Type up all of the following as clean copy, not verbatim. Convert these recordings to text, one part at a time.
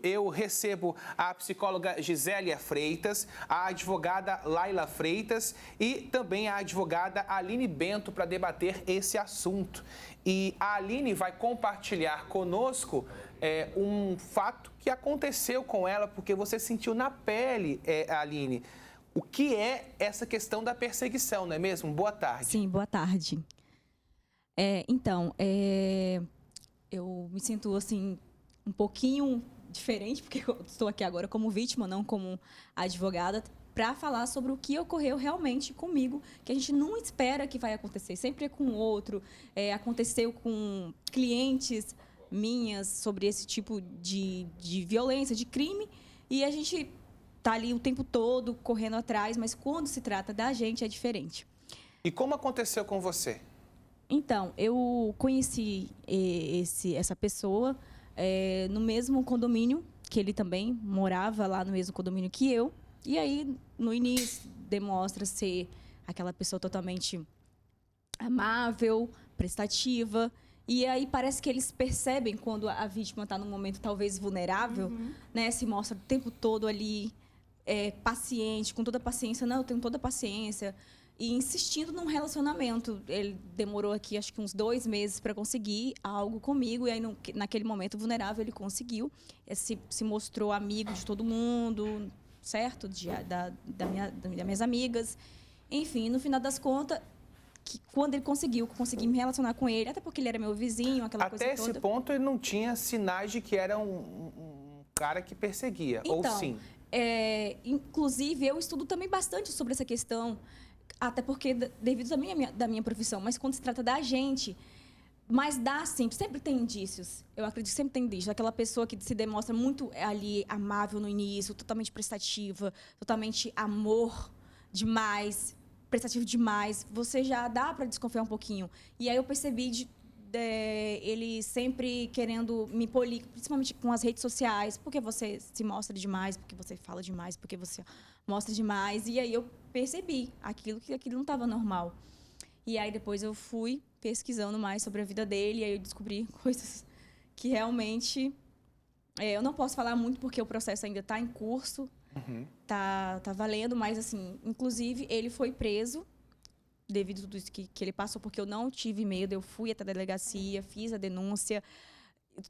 eu recebo a psicóloga Gisélia Freitas, a advogada Laila Freitas e também a advogada Aline Bento para debater esse assunto. E a Aline vai compartilhar conosco um fato que aconteceu com ela, porque você sentiu na pele, Aline, o que é essa questão da perseguição, não é mesmo? Boa tarde. Sim, boa tarde. Eu me sinto assim um pouquinho diferente, porque eu estou aqui agora como vítima, não como advogada, para falar sobre o que ocorreu realmente comigo, que a gente não espera que vai acontecer, sempre é com o outro. Aconteceu com clientes minhas sobre esse tipo de violência, de crime, e a gente está ali o tempo todo correndo atrás, mas quando se trata da gente é diferente. E como aconteceu com você? Então, eu conheci essa pessoa no mesmo condomínio, que ele também morava lá no mesmo condomínio que eu. E aí, no início, demonstra ser aquela pessoa totalmente amável, prestativa. E aí parece que eles percebem quando a vítima está num momento talvez vulnerável, né? Se mostra o tempo todo ali paciente, com toda a paciência. Não, eu tenho toda a paciência. E insistindo num relacionamento. Ele demorou aqui, acho que uns 2 meses para conseguir algo comigo. E aí, naquele momento vulnerável, ele conseguiu. Se mostrou amigo de todo mundo, certo? Das minhas amigas. Enfim, no final das contas, quando ele consegui me relacionar com ele, até porque ele era meu vizinho, aquela coisa toda. Até esse ponto, ele não tinha sinais de que era um cara que perseguia, então, ou sim? Inclusive, eu estudo também bastante sobre essa questão, até porque devido da minha profissão, mas quando se trata da gente, mas sempre tem indícios. Eu acredito que sempre tem indícios. Aquela pessoa que se demonstra muito ali amável no início, totalmente prestativa, totalmente amor demais, prestativo demais, você já dá para desconfiar um pouquinho. E aí eu percebi ele sempre querendo me polir, principalmente com as redes sociais, porque você se mostra demais, porque você fala demais, porque você mostra demais. E aí eu percebi que aquilo não estava normal. E aí depois eu fui pesquisando mais sobre a vida dele, e aí eu descobri coisas que realmente eu não posso falar muito porque o processo ainda está em curso, tá valendo, mas assim, inclusive ele foi preso devido a tudo isso que ele passou, porque eu não tive medo, eu fui até a delegacia, fiz a denúncia.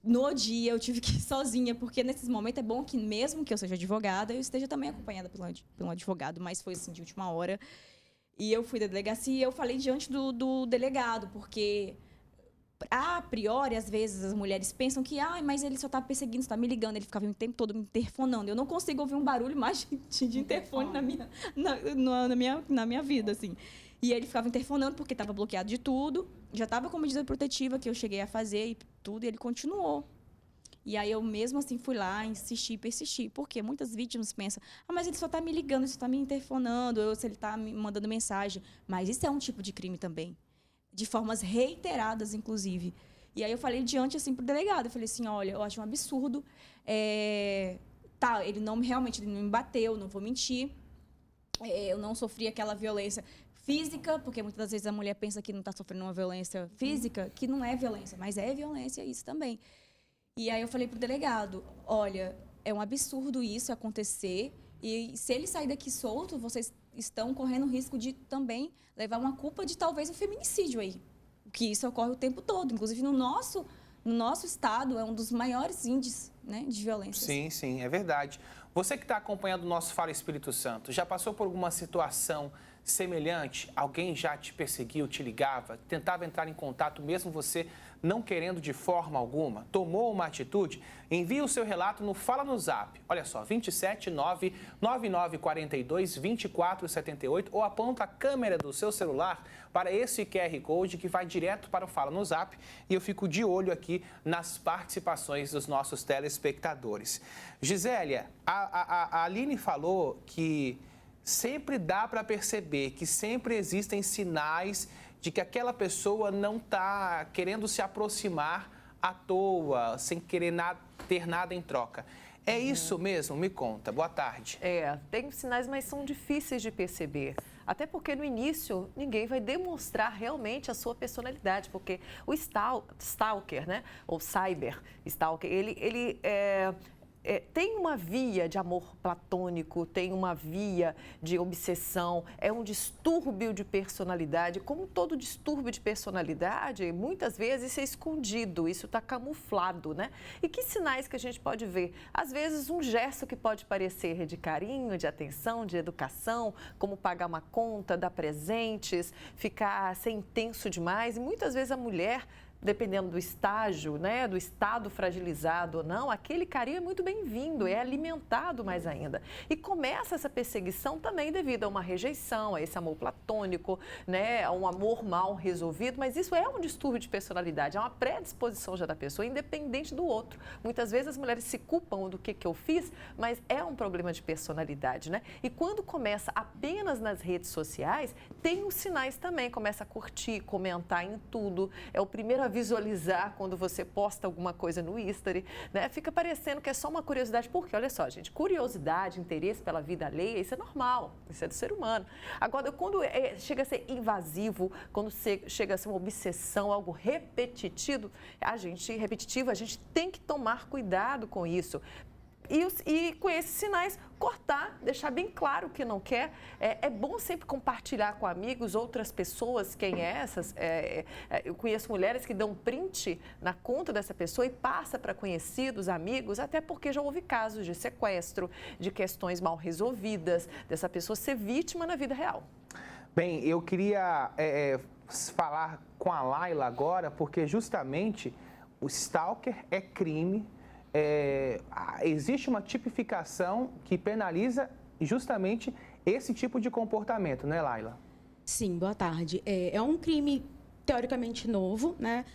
No dia eu tive que ir sozinha, porque nesses momentos é bom que mesmo que eu seja advogada, eu esteja também acompanhada pelo advogado, mas foi assim de última hora. E eu fui da delegacia e eu falei diante do delegado, porque a priori, às vezes, as mulheres pensam que mas ele só está perseguindo, está me ligando. Ele ficava o tempo todo me interfonando. Eu não consigo ouvir um barulho mais de interfone na minha vida, assim. E ele ficava interfonando porque estava bloqueado de tudo. Já estava com medida protetiva que eu cheguei a fazer e tudo, e ele continuou. E aí eu mesmo assim fui lá, insisti, persisti. Porque muitas vítimas pensam, mas ele só está me ligando, ele só está me interfonando, ou se ele está me mandando mensagem. Mas isso é um tipo de crime também. De formas reiteradas, inclusive. E aí eu falei diante, assim, pro delegado. Eu falei assim, olha, eu acho um absurdo. Ele realmente não me bateu, não vou mentir. Eu não sofri aquela violência física, porque muitas das vezes a mulher pensa que não está sofrendo uma violência física, que não é violência, mas é violência isso também. E aí eu falei pro delegado, olha, é um absurdo isso acontecer, e se ele sair daqui solto, vocês estão correndo o risco de também levar uma culpa de talvez um feminicídio aí. Que isso ocorre o tempo todo. Inclusive, no nosso estado, é um dos maiores índices, né, de violência. Sim, é verdade. Você que está acompanhando o nosso Fala Espírito Santo, já passou por alguma situação semelhante? Alguém já te perseguiu, te ligava, tentava entrar em contato, mesmo você não querendo de forma alguma? Tomou uma atitude? Envie o seu relato no Fala no Zap. Olha só, 279-9942-2478, ou aponta a câmera do seu celular para esse QR Code que vai direto para o Fala no Zap, e eu fico de olho aqui nas participações dos nossos telespectadores. Gisélia, a Aline falou que sempre dá para perceber que sempre existem sinais de que aquela pessoa não está querendo se aproximar à toa, sem querer ter nada em troca. É isso mesmo? Me conta. Boa tarde. Tem sinais, mas são difíceis de perceber. Até porque no início ninguém vai demonstrar realmente a sua personalidade, porque o stalker, né? Ou cyber stalker, ele tem uma via de amor platônico, tem uma via de obsessão, é um distúrbio de personalidade. Como todo distúrbio de personalidade, muitas vezes isso é escondido, isso está camuflado, né? E que sinais que a gente pode ver? Às vezes um gesto que pode parecer de carinho, de atenção, de educação, como pagar uma conta, dar presentes, ser intenso demais. E muitas vezes a mulher, dependendo do estágio, né, do estado fragilizado ou não, aquele carinho é muito bem-vindo, é alimentado mais ainda. E começa essa perseguição também devido a uma rejeição, a esse amor platônico, né, a um amor mal resolvido, mas isso é um distúrbio de personalidade, é uma predisposição já da pessoa, independente do outro. Muitas vezes as mulheres se culpam do que eu fiz, mas é um problema de personalidade, né? E quando começa apenas nas redes sociais, tem os sinais também, começa a curtir, comentar em tudo, é o primeiro visualizar quando você posta alguma coisa no History, né? Fica parecendo que é só uma curiosidade, porque olha só, gente, curiosidade, interesse pela vida alheia, isso é normal, isso é do ser humano. Agora, quando chega a ser invasivo, quando chega a ser uma obsessão, algo repetitivo, a gente tem que tomar cuidado com isso. E com esses sinais, cortar, deixar bem claro que não quer. É bom sempre compartilhar com amigos, outras pessoas, quem é essas. Eu conheço mulheres que dão print na conta dessa pessoa e passa para conhecidos, amigos, até porque já houve casos de sequestro, de questões mal resolvidas, dessa pessoa ser vítima na vida real. Bem, eu queria falar com a Laila agora, porque justamente o stalker é crime. Existe uma tipificação que penaliza justamente esse tipo de comportamento, né, Laila? Sim, boa tarde. É um crime teoricamente novo, né?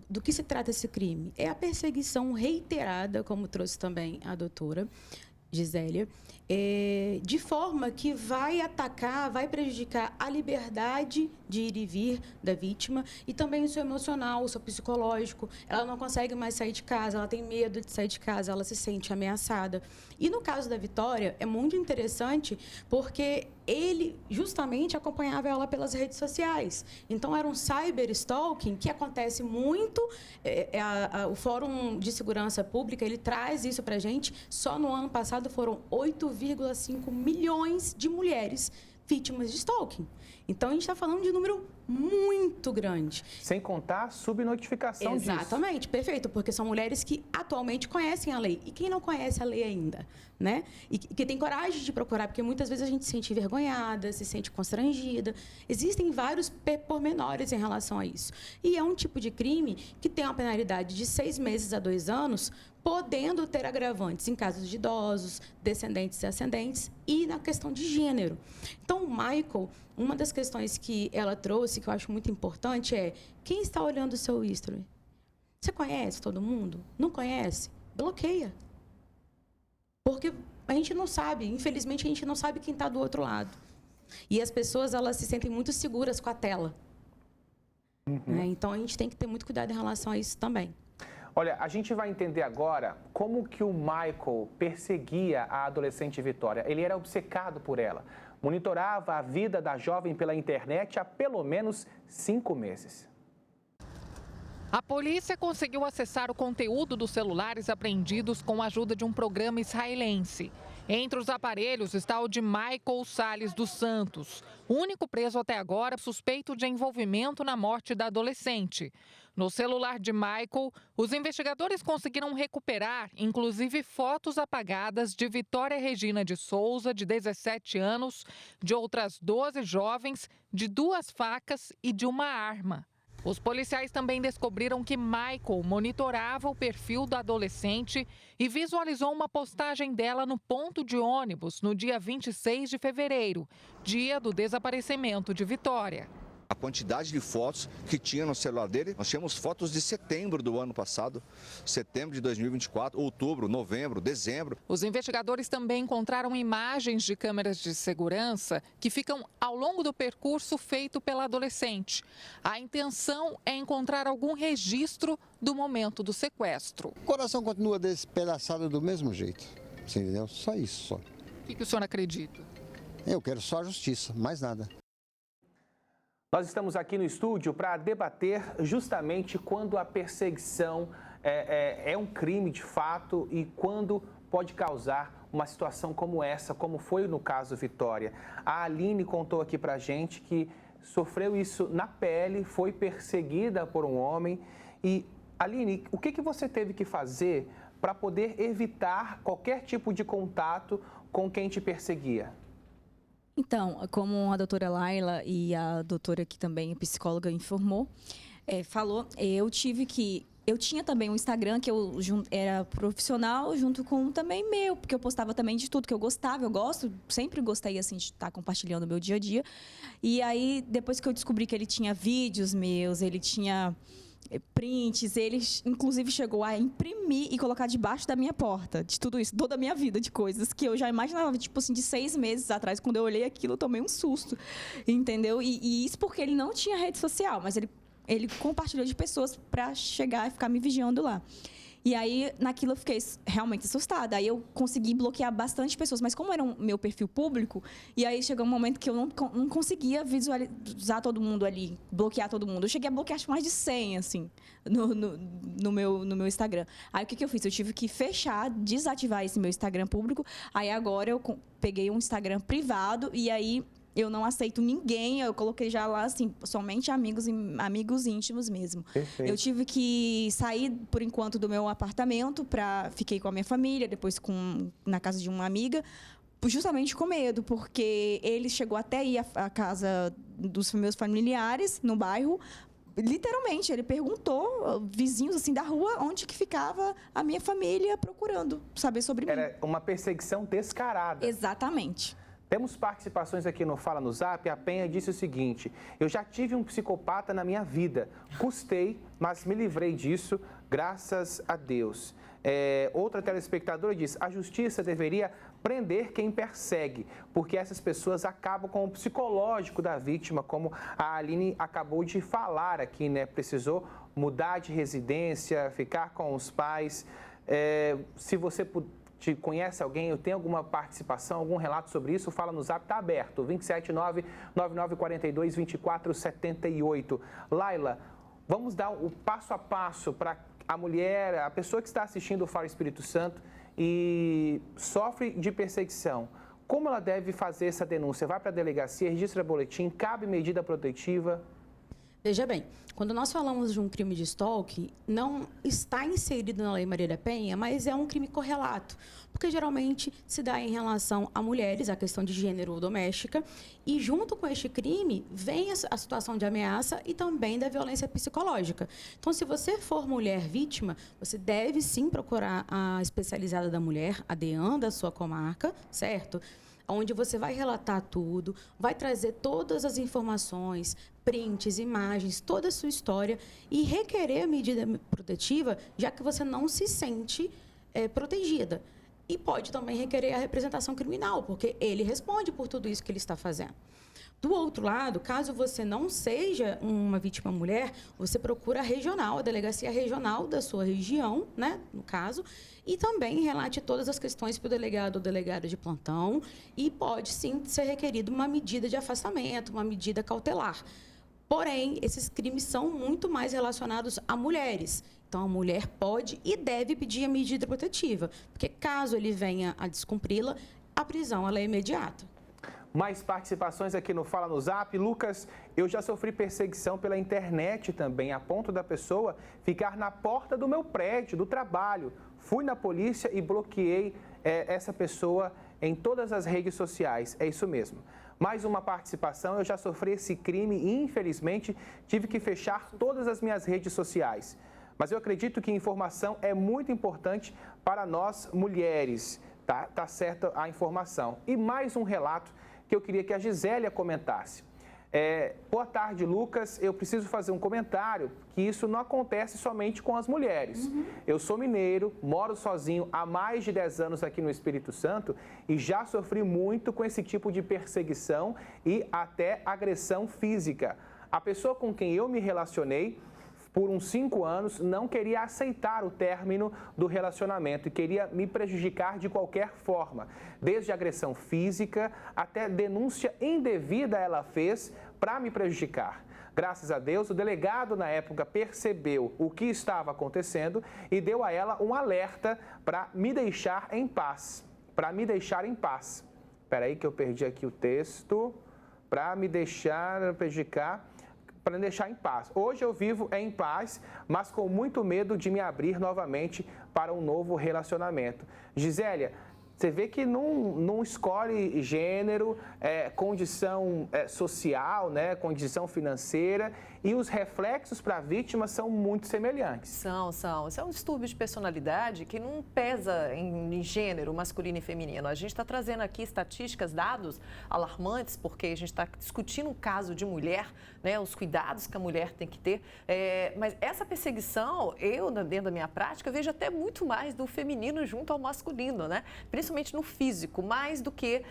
Do que se trata esse crime? É a perseguição reiterada, como trouxe também a doutora Gisélia, de forma que vai atacar, vai prejudicar a liberdade de ir e vir da vítima e também o seu emocional, o seu psicológico. Ela não consegue mais sair de casa, ela tem medo de sair de casa, ela se sente ameaçada. E no caso da Vitória, é muito interessante porque ele justamente acompanhava ela pelas redes sociais. Então, era um cyberstalking que acontece muito. O Fórum de Segurança Pública, ele traz isso para a gente. Só no ano passado foram 8,5 milhões de mulheres vítimas de stalking. Então, a gente está falando de um número muito grande. Sem contar a subnotificação disso. Exatamente, perfeito, porque são mulheres que atualmente conhecem a lei. E quem não conhece a lei ainda, né? E que tem coragem de procurar, porque muitas vezes a gente se sente envergonhada, se sente constrangida. Existem vários pormenores em relação a isso. E é um tipo de crime que tem uma penalidade de 6 meses a 2 anos, podendo ter agravantes em casos de idosos, descendentes e ascendentes e na questão de gênero. Então, o Michael, uma das questões que ela trouxe, que eu acho muito importante, é quem está olhando o seu history? Você conhece todo mundo? Não conhece? Bloqueia. Porque a gente não sabe, infelizmente, a gente não sabe quem está do outro lado. E as pessoas, elas se sentem muito seguras com a tela. Né? Então, a gente tem que ter muito cuidado em relação a isso também. Olha, a gente vai entender agora como que o Michael perseguia a adolescente Vitória. Ele era obcecado por ela. Monitorava a vida da jovem pela internet há pelo menos 5 meses. A polícia conseguiu acessar o conteúdo dos celulares apreendidos com a ajuda de um programa israelense. Entre os aparelhos está o de Michael Salles dos Santos, o único preso até agora suspeito de envolvimento na morte da adolescente. No celular de Michael, os investigadores conseguiram recuperar, inclusive, fotos apagadas de Vitória Regina de Souza, de 17 anos, de outras 12 jovens, de 2 facas e de uma arma. Os policiais também descobriram que Michael monitorava o perfil da adolescente e visualizou uma postagem dela no ponto de ônibus no dia 26 de fevereiro, dia do desaparecimento de Vitória. A quantidade de fotos que tinha no celular dele, nós tínhamos fotos de setembro do ano passado, setembro de 2024, outubro, novembro, dezembro. Os investigadores também encontraram imagens de câmeras de segurança que ficam ao longo do percurso feito pela adolescente. A intenção é encontrar algum registro do momento do sequestro. O coração continua despedaçado do mesmo jeito, você entendeu? Só isso, só. O que o senhor acredita? Eu quero só a justiça, mais nada. Nós estamos aqui no estúdio para debater justamente quando a perseguição é um crime de fato e quando pode causar uma situação como essa, como foi no caso Vitória. A Aline contou aqui pra gente que sofreu isso na pele, foi perseguida por um homem. E, Aline, o que você teve que fazer para poder evitar qualquer tipo de contato com quem te perseguia? Então, como a doutora Laila e a doutora aqui também, a psicóloga, informou, eu tinha também um Instagram que eu era profissional junto com também meu, porque eu postava também de tudo que eu gostava, sempre gostei assim de estar compartilhando o meu dia a dia. E aí, depois que eu descobri que ele tinha vídeos meus, ele tinha prints, ele inclusive chegou a imprimir e colocar debaixo da minha porta, de tudo isso, toda a minha vida, de coisas que eu já imaginava, tipo assim, de 6 meses atrás, quando eu olhei aquilo, eu tomei um susto, entendeu? E isso porque ele não tinha rede social, mas ele compartilhou de pessoas para chegar e ficar me vigiando lá. E aí, naquilo eu fiquei realmente assustada. Aí eu consegui bloquear bastante pessoas, mas como era meu perfil público, e aí chegou um momento que eu não conseguia visualizar todo mundo ali, bloquear todo mundo. Eu cheguei a bloquear mais de 100, assim, no meu Instagram. Aí o que eu fiz? Eu tive que desativar esse meu Instagram público. Aí agora eu peguei um Instagram privado e aí eu não aceito ninguém, eu coloquei já lá, assim, somente amigos íntimos mesmo. Perfeito. Eu tive que sair, por enquanto, do meu apartamento, fiquei com a minha família, depois na casa de uma amiga, justamente com medo, porque ele chegou até ir à casa dos meus familiares, no bairro. Literalmente, ele perguntou, vizinhos assim da rua, onde que ficava a minha família, procurando saber sobre mim. Era uma perseguição descarada. Exatamente. Temos participações aqui no Fala no Zap. A Penha disse o seguinte: eu já tive um psicopata na minha vida. Custei, mas me livrei disso, graças a Deus. Outra telespectadora diz: a justiça deveria prender quem persegue, porque essas pessoas acabam com o psicológico da vítima, como a Aline acabou de falar aqui, né? Precisou mudar de residência, ficar com os pais. Se você conhece alguém, eu tenho alguma participação, algum relato sobre isso, fala no Zap, está aberto, 279-9942-2478. Laila, vamos dar o passo a passo para a mulher, a pessoa que está assistindo o Fala Espírito Santo e sofre de perseguição. Como ela deve fazer essa denúncia? Vai para a delegacia, registra boletim, cabe medida protetiva? Veja bem, quando nós falamos de um crime de stalking, não está inserido na Lei Maria da Penha, mas é um crime correlato, porque geralmente se dá em relação a mulheres, a questão de gênero doméstica, e junto com este crime vem a situação de ameaça e também da violência psicológica. Então, se você for mulher vítima, você deve sim procurar a especializada da mulher, a DEAN da sua comarca, certo? Onde você vai relatar tudo, vai trazer todas as informações, prints, imagens, toda a sua história e requerer a medida protetiva, já que você não se sente protegida. E pode também requerer a representação criminal, porque ele responde por tudo isso que ele está fazendo. Do outro lado, caso você não seja uma vítima mulher, você procura a regional, a delegacia regional da sua região, né, no caso, e também relate todas as questões para o delegado ou delegada de plantão e pode, sim, ser requerido uma medida de afastamento, uma medida cautelar. Porém, esses crimes são muito mais relacionados a mulheres. Então, a mulher pode e deve pedir a medida protetiva, porque caso ele venha a descumpri-la, a prisão ela é imediata. Mais participações aqui no Fala no Zap. Lucas, eu já sofri perseguição pela internet também, a ponto da pessoa ficar na porta do meu prédio, do trabalho. Fui na polícia e bloqueei essa pessoa em todas as redes sociais. É isso mesmo. Mais uma participação, eu já sofri esse crime e, infelizmente, tive que fechar todas as minhas redes sociais. Mas eu acredito que informação é muito importante para nós mulheres, tá? Tá certa a informação. E mais um relato que eu queria que a Gisélia comentasse. Boa tarde, Lucas. Eu preciso fazer um comentário que isso não acontece somente com as mulheres. Eu sou mineiro, moro sozinho há mais de 10 anos aqui no Espírito Santo e já sofri muito com esse tipo de perseguição e até agressão física. A pessoa com quem eu me relacionei por uns 5 anos, não queria aceitar o término do relacionamento e queria me prejudicar de qualquer forma. Desde agressão física até denúncia indevida ela fez para me prejudicar. Graças a Deus, o delegado na época percebeu o que estava acontecendo e deu a ela um alerta para me deixar em paz. Para me deixar em paz. Espera aí que eu perdi aqui o texto. Para me deixar prejudicar, para me deixar em paz. Hoje eu vivo em paz, mas com muito medo de me abrir novamente para um novo relacionamento. Gisélia, você vê que não escolhe gênero, condição social, né, condição financeira, e os reflexos para a vítima são muito semelhantes. São. Isso é um distúrbio de personalidade que não pesa em gênero masculino e feminino. A gente está trazendo aqui estatísticas, dados alarmantes, porque a gente está discutindo um caso de mulher, né, os cuidados que a mulher tem que ter. Mas essa perseguição, dentro da minha prática, vejo até muito mais do feminino junto ao masculino, né? Principalmente no físico, mais do que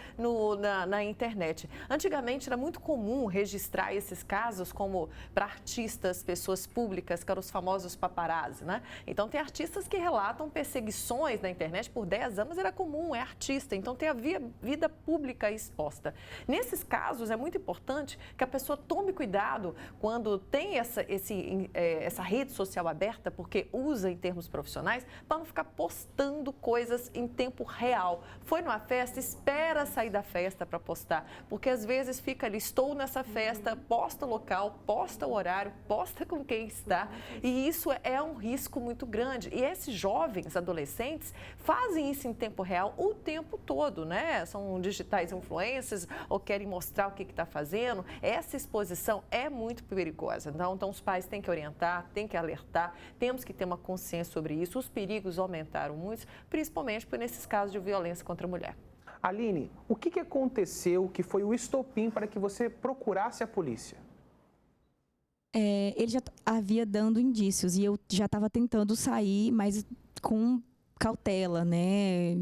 na internet. Antigamente era muito comum registrar esses casos como para artistas, pessoas públicas, que eram os famosos paparazzi, né? Então tem artistas que relatam perseguições na internet por 10 anos, era comum, é artista, então tem a vida pública exposta. Nesses casos é muito importante que a pessoa tome cuidado quando tem essa rede social aberta, porque usa em termos profissionais, para não ficar postando coisas em tempo real. Foi numa festa, espera sair da festa para postar, porque às vezes fica ali, estou nessa festa, posta o local, posta o horário, posta com quem está, e isso é um risco muito grande. E esses jovens, adolescentes, fazem isso em tempo real o tempo todo, né? São digitais influencers ou querem mostrar o que está fazendo. Essa exposição é muito perigosa. Então, os pais têm que orientar, têm que alertar, temos que ter uma consciência sobre isso. Os perigos aumentaram muito, principalmente nesses casos de violência contra a mulher. Aline, o que aconteceu que foi o estopim para que você procurasse a polícia? Ele já havia dando indícios e eu já estava tentando sair, mas com cautela, né?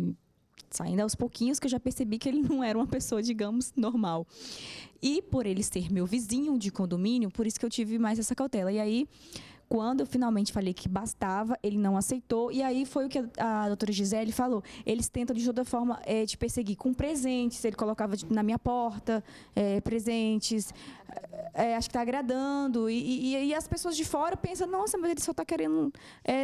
Saindo aos pouquinhos, que eu já percebi que ele não era uma pessoa, digamos, normal. E por ele ser meu vizinho de condomínio, por isso que eu tive mais essa cautela. E aí, quando eu finalmente falei que bastava, ele não aceitou. E aí foi o que a doutora Gisele falou. Eles tentam, de toda forma, te perseguir com presentes. Ele colocava na minha porta presentes. Acho que está agradando. E as pessoas de fora pensam, nossa, mas ele só está querendo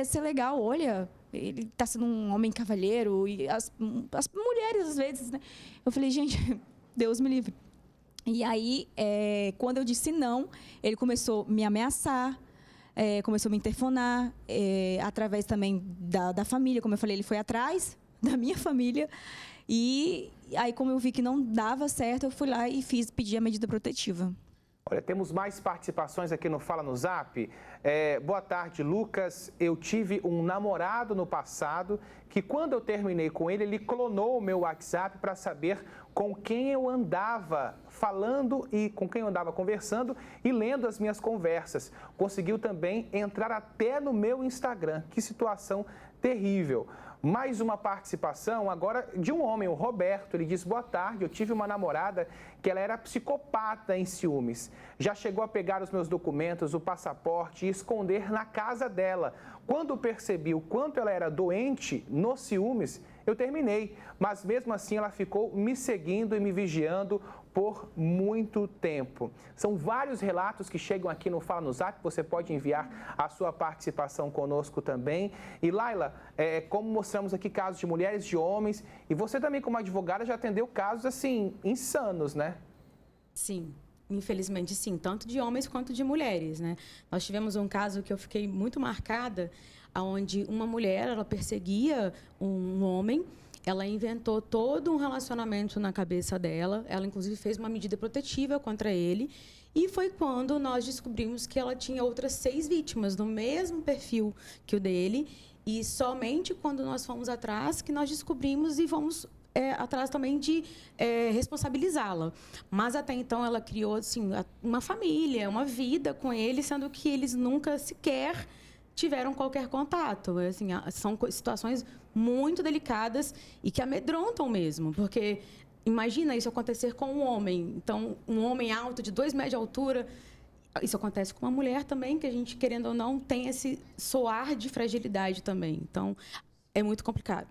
ser legal. Olha, ele está sendo um homem cavalheiro. E as mulheres, às vezes, né? Eu falei, gente, Deus me livre. E aí, quando eu disse não, ele começou a me ameaçar. Começou a me interfonar, através também da família. Como eu falei, ele foi atrás da minha família. E aí, como eu vi que não dava certo, eu fui lá e pedi a medida protetiva. Olha, temos mais participações aqui no Fala no Zap. Boa tarde, Lucas. Eu tive um namorado no passado que, quando eu terminei com ele, ele clonou o meu WhatsApp para saber com quem eu andava falando e com quem eu andava conversando e lendo as minhas conversas. Conseguiu também entrar até no meu Instagram. Que situação terrível. Mais uma participação agora de um homem, o Roberto. Ele diz, boa tarde, eu tive uma namorada que ela era psicopata em ciúmes. Já chegou a pegar os meus documentos, o passaporte e esconder na casa dela. Quando percebi o quanto ela era doente nos ciúmes, eu terminei. Mas mesmo assim ela ficou me seguindo e me vigiando por muito tempo. São vários relatos que chegam aqui no Fala no Zap, você pode enviar a sua participação conosco também. E Laila, como mostramos aqui casos de mulheres, de homens, e você também como advogada já atendeu casos assim, insanos, né? Sim, infelizmente sim, tanto de homens quanto de mulheres, né? Nós tivemos um caso que eu fiquei muito marcada, onde uma mulher, ela perseguia um homem. Ela inventou todo um relacionamento na cabeça dela. Ela, inclusive, fez uma medida protetiva contra ele. E foi quando nós descobrimos que ela tinha outras 6 vítimas no mesmo perfil que o dele. E somente quando nós fomos atrás que nós descobrimos e fomos atrás também de responsabilizá-la. Mas até então ela criou assim, uma família, uma vida com ele, sendo que eles nunca sequer tiveram qualquer contato. Assim, são situações muito delicadas e que amedrontam mesmo, porque imagina isso acontecer com um homem. Então, um homem alto, de 2 metros de altura, isso acontece com uma mulher também, que a gente, querendo ou não, tem esse soar de fragilidade também. Então, é muito complicado.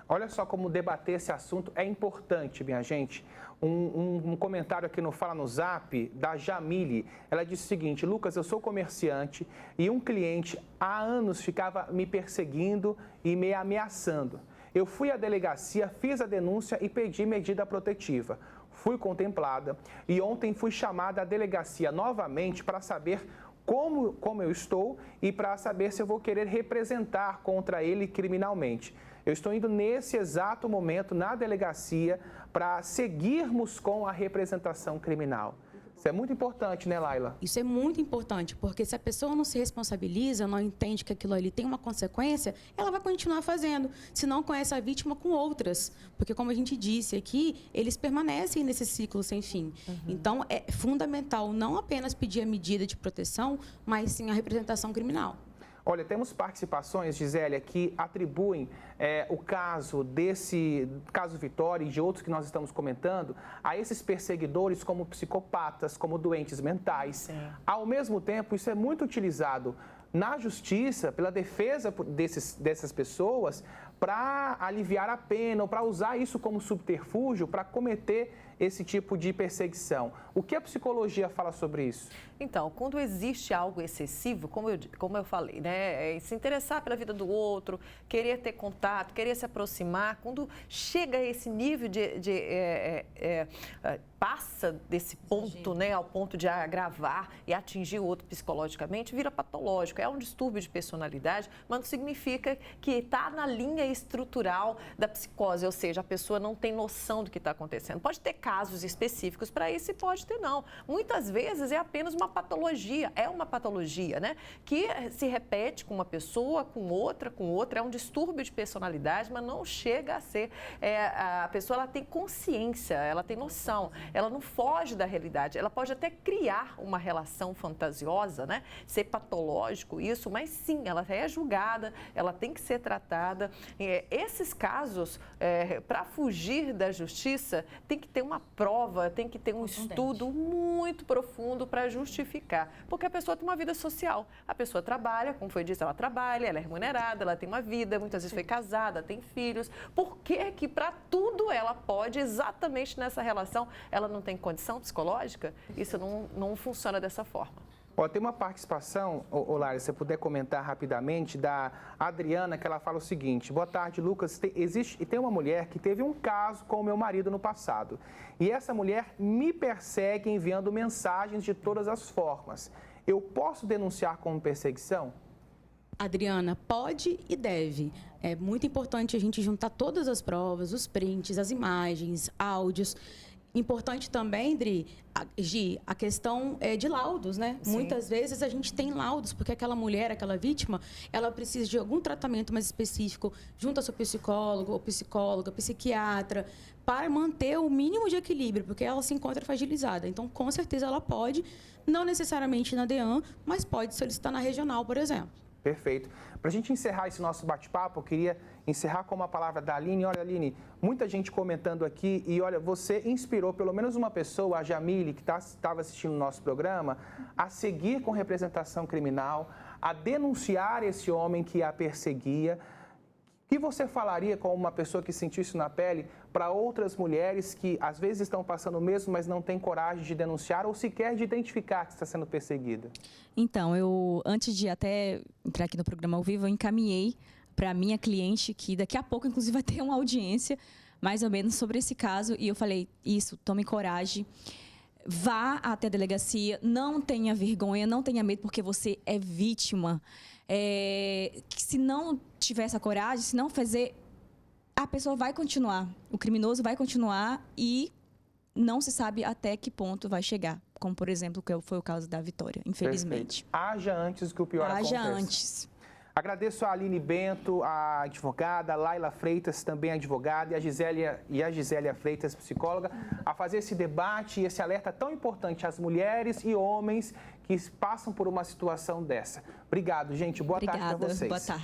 Olha só como debater esse assunto é importante, minha gente. Um comentário aqui no Fala no Zap, da Jamile. Ela disse o seguinte: Lucas, eu sou comerciante e um cliente há anos ficava me perseguindo e me ameaçando. Eu fui à delegacia, fiz a denúncia e pedi medida protetiva. Fui contemplada e ontem fui chamada à delegacia novamente para saber como eu estou e para saber se eu vou querer representar contra ele criminalmente. Eu estou indo nesse exato momento na delegacia para seguirmos com a representação criminal. Isso é muito importante, né, Laila? Isso é muito importante, porque se a pessoa não se responsabiliza, não entende que aquilo ali tem uma consequência, ela vai continuar fazendo, se não conhece a vítima com outras. Porque, como a gente disse aqui, eles permanecem nesse ciclo sem fim. Então, é fundamental não apenas pedir a medida de proteção, mas sim a representação criminal. Olha, temos participações, Gisélia, que atribuem o caso Vitória e de outros que nós estamos comentando a esses perseguidores como psicopatas, como doentes mentais. Sim. Ao mesmo tempo, isso é muito utilizado na justiça, pela defesa dessas pessoas, para aliviar a pena ou para usar isso como subterfúgio para cometer esse tipo de perseguição. O que a psicologia fala sobre isso? Então, quando existe algo excessivo, como eu falei, né, se interessar pela vida do outro, querer ter contato, querer se aproximar, quando chega a esse nível passa desse ponto, né, ao ponto de agravar e atingir o outro psicologicamente, vira patológico. É um distúrbio de personalidade, mas não significa que está na linha estrutural da psicose, ou seja, a pessoa não tem noção do que está acontecendo. Pode ter casos específicos para isso e pode ter não. Muitas vezes é apenas uma patologia, né, que se repete com uma pessoa, com outra, é um distúrbio de personalidade, mas não chega a ser, a pessoa ela tem consciência, ela tem noção, ela não foge da realidade, ela pode até criar uma relação fantasiosa, né, ser patológico isso, mas sim, ela é julgada, ela tem que ser tratada. Esses casos, para fugir da justiça, tem que ter uma prova, tem que ter um estudo muito profundo para justificar, porque a pessoa tem uma vida social, a pessoa trabalha, como foi dito, ela trabalha, ela é remunerada, ela tem uma vida, muitas vezes foi casada, tem filhos. Por que para tudo ela pode, exatamente nessa relação, ela não tem condição psicológica? Isso não funciona dessa forma. Tem uma participação, Lara, se você puder comentar rapidamente, da Adriana, que ela fala o seguinte: boa tarde, Lucas. Tem uma mulher que teve um caso com o meu marido no passado. E essa mulher me persegue enviando mensagens de todas as formas. Eu posso denunciar como perseguição? Adriana, pode e deve. É muito importante a gente juntar todas as provas, os prints, as imagens, áudios. Importante também, Gi, a questão de laudos, né? Sim. Muitas vezes a gente tem laudos, porque aquela mulher, aquela vítima, ela precisa de algum tratamento mais específico junto ao seu psicólogo, ou psicóloga, psiquiatra, para manter o mínimo de equilíbrio, porque ela se encontra fragilizada. Então, com certeza, ela pode, não necessariamente na DEAN, mas pode solicitar na regional, por exemplo. Perfeito. Para a gente encerrar esse nosso bate-papo, eu queria encerrar com uma palavra da Aline. Olha, Aline, muita gente comentando aqui e, olha, você inspirou pelo menos uma pessoa, a Jamile, que estava assistindo o nosso programa, a seguir com representação criminal, a denunciar esse homem que a perseguia. O que você falaria com uma pessoa que sentiu isso na pele para outras mulheres que às vezes estão passando o mesmo, mas não têm coragem de denunciar ou sequer de identificar que está sendo perseguida? Então, eu, antes de até entrar aqui no programa ao vivo, eu encaminhei para a minha cliente, que daqui a pouco, inclusive, vai ter uma audiência, mais ou menos, sobre esse caso. E eu falei, tome coragem, vá até a delegacia, não tenha vergonha, não tenha medo, porque você é vítima. Se não tiver essa coragem, se não fazer, a pessoa vai continuar, o criminoso vai continuar e não se sabe até que ponto vai chegar, como, por exemplo, que foi o caso da Vitória, infelizmente. Perfeito. Haja antes que o pior aconteça. Haja antes. Agradeço a Aline Bento, a advogada, a Laila Freitas, também advogada, e a Gisélia Freitas, psicóloga, a fazer esse debate e esse alerta tão importante às mulheres e homens que passam por uma situação dessa. Obrigado, gente. Boa tarde para vocês. Boa tarde.